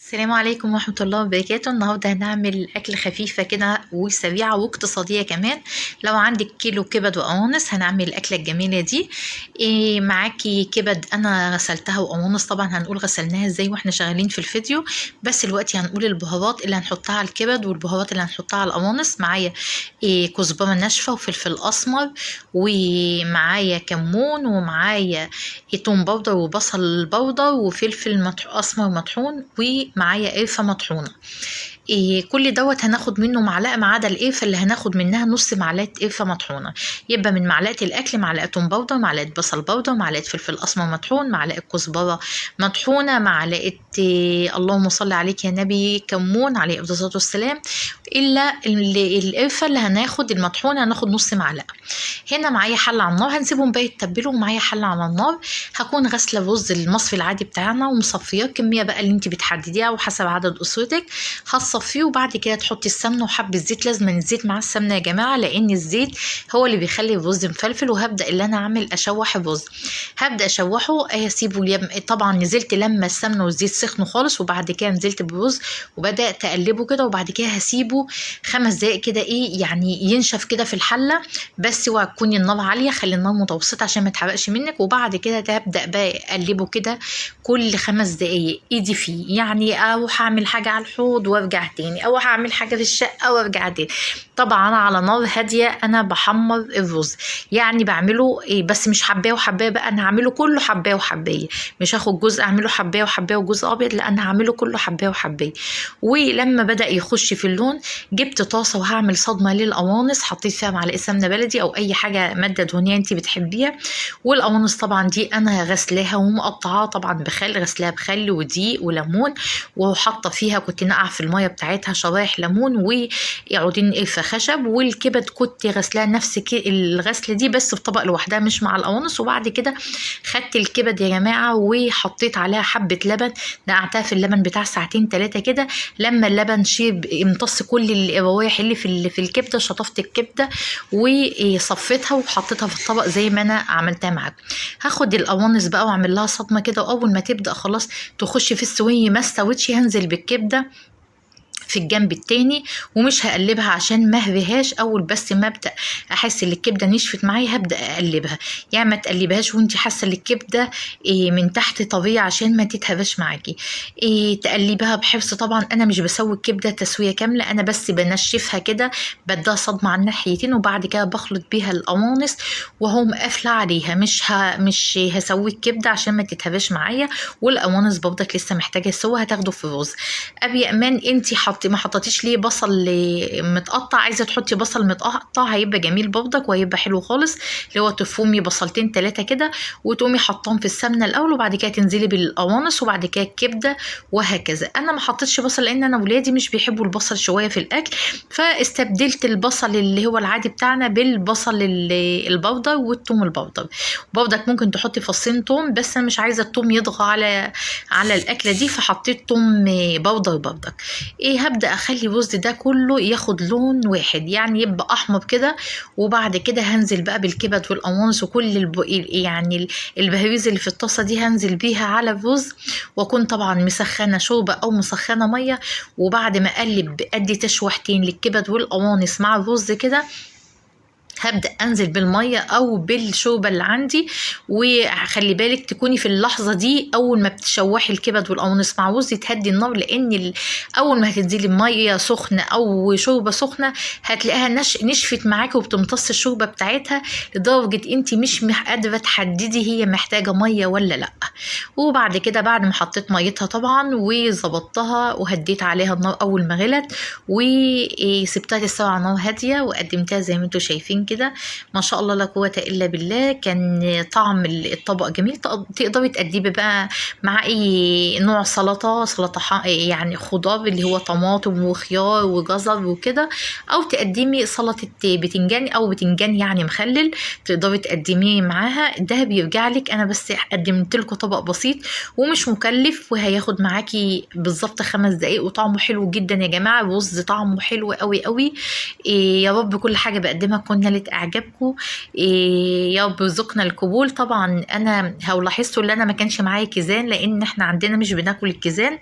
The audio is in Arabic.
السلام عليكم ورحمة الله وبركاته. النهاردة هنعمل أكل خفيفة كده وسريعة واقتصادية كمان. لو عندك كيلو كبد وقوانص هنعمل الأكلة الجميلة دي. معاكي كبد أنا غسلتها وقوانص، طبعا هنقول غسلناها ازاي واحنا شغالين في الفيديو، بس دلوقتي هنقول البهارات اللي هنحطها على الكبد والبهارات اللي هنحطها على القوانص. معايا كزبرة ناشفة وفلفل أسمر، ومعايا كمون، ومعايا توم باودر وبصل باودر وفلفل أسمر مطحون، ومعايا قرفة مطحونة. كل دوت هناخد منه معلقة ما عدا القرفة اللي هناخد منها نص معلقة قرفة مطحونة. يبقى من معلقة الأكل معلقة توم باودر، معلقة بصل باودر، معلقة فلفل أسمر مطحون، معلقة كزبرة مطحونة، معلقة اللهم صل عليك يا نبي كمون عليه أفضل الصلاة والسلام. إلا القرفة اللي هناخد المطحونة هناخد نص معلقة. هنا معايا حلة على النار هنسيبهم بقى يتبلوا، ومعايا حلة على النار هكون غاسلة الرز المصفي العادي بتاعنا ومصفياه الكمية بقى اللي انت بتحدديها وحسب عدد أسرتك. هتصفيه وبعد كده تحطي السمنة وحبة زيت. لازم الزيت مع السمنة يا جماعة، لأن الزيت هو اللي بيخلي الرز مفلفل. وهبدأ اللي أنا أعمل أشوح الرز، هبدأ أشوحه أسيبه طبعا نزلت لما السمنة والزيت سخنوا خالص، وبعد كده نزلت بالرز وبدأت أقلبه كده، وبعد كده هسيبه 5 دقايق كده يعني ينشف كده في الحلة بس. وهتكوني النار عالية، خلي النار متوسطة عشان ما يتحرقش منك. وبعد كده تبدأ بقى أقلبه كده كل 5 دقايق ايدي فيه، يعني اروح اعمل حاجة على الحوض وارجع تاني، او اعمل حاجة في الشقة وارجع تاني. طبعا على نار هادية انا بحمر الرز، يعني بعمله بس مش حباية وحباية بقى، انا هعمله كله حباية وحباية، مش هاخد جزء اعمله حباية وحباية وجزء ابيض، لا انا هعمله كله حباية وحباية. ولما بدأ يخش في اللون جبت طاسة وهعمل صدمة للقوانص، حطيت فيها معلقة سمنة بلدي او اي حاجة مادة دهنية انت بتحبيها. والقوانص طبعا دي انا غسلاها ومقطعاها طبعا بخل، غسلاها بخل ودقيق وليمون، وحاطه فيها كنت نقع في الميه بتاعتها شرايح ليمون وعودين قرفه خشب. والكبد كنت غسلاها نفس الغسله دي بس في طبق لوحدها مش مع القوانص. وبعد كده خدت الكبد يا جماعه وحطيت عليها حبه لبن، نقعتها في اللبن بتاع ساعتين 3 كده. لما اللبن شيب امتص كل الروايح اللي في الكبده، شطفت الكبده وصفيتها وحطيتها في الطبق زي ما انا عملتها معاكم. هاخد القوانص بقى واعمل لها صدمه كده، واول ما تبدا خلاص تخش في السويه ما استوتش هنزل بالكبده في الجنب التاني، ومش هقلبها عشان ما اهريهاش. اول بس ما ابدا احس ان الكبده نشفت معايا هبدا اقلبها، يعني ما تقلبهاش وانت حاسه ان الكبده من تحت طريه عشان ما تتهرش معاكي. تقلبها بحرص. طبعا انا مش بسوي الكبده تسويه كامله، انا بس بنشفها كده، بديها صدمه على الناحيتين، وبعد كده بخلط بيها القوانص وهقوم قافله عليها. مش هسوي الكبده عشان ما تتهرش معايا. والقوانص برضك لسه محتاجه سوا، هتاخده في الرز. ابي امان انت ما حطيتيش ليه بصل متقطع، عايزه تحطي بصل متقطع هيبقى جميل برضك وهيبقى حلو خالص. اللي هو تفومي بصلتين 3 كده وتقومي حطاهم في السمنه الاول، وبعد كده تنزلي بالقوانص وبعد كده الكبده وهكذا. انا ما حطيتش بصل لان انا ولادي مش بيحبوا البصل شويه في الاكل، فاستبدلت البصل اللي هو العادي بتاعنا بالبصل البودر والثوم البودر. برضك ممكن تحطي فصين ثوم، بس انا مش عايزه الثوم يطغى على الاكله دي فحطيت ثوم بودر برضك. هبدأ اخلي الرز ده كله ياخد لون واحد، يعني يبقى احمر كده. وبعد كده هنزل بقى بالكبد والقوانص وكل يعني البهاريز اللي في الطاسه دي هنزل بيها على الرز، واكون طبعا مسخنه شوربه او مسخنه ميه. وبعد ما اقلب ادي تشويحتين للكبد والقوانص مع الرز كده، هبدأ أنزل بالمية أو بالشوربة اللي عندي. وخلي بالك تكوني في اللحظة دي أول ما بتشوحي الكبد والقوانص مع رز تهدي النار، لأن أول ما هتنزلي مية سخنة أو شوربة سخنة هتلاقيها نشفت معاكي وبتمتص الشوربة بتاعتها لدرجة أنت مش قادرة تحددي هي محتاجة مية ولا لأ. وبعد كده بعد ما حطيت ميتها طبعا وظبطتها وهديت عليها النار أول ما غلت، وسبتها تستوي على نار هادية وقدمتها زي ما انتوا شايفين كده. ما شاء الله لا قوة الا بالله. كان طعم الطبق جميل. تقدري تقدمي بقى مع اي نوع سلطة يعني خضار اللي هو طماطم وخيار وجزر وكده، او تقدمي سلطة بتنجان او بتنجان يعني مخلل تقدري تقدميه معاها. ده بيرجع لك، انا بس قدمت لكم طبق بسيط ومش مكلف وهياخد معاكي بالظبط 5 دقايق وطعمه حلو جدا يا جماعة. الرز طعمه حلو قوي قوي. يا رب كل حاجة بقدمها تكون نالت اعجابكم. يا رب رزقنا القبول. طبعا انا لو لاحظتوا ان انا ما كانش معايا كيزان، لان احنا عندنا مش بناكل الكيزان.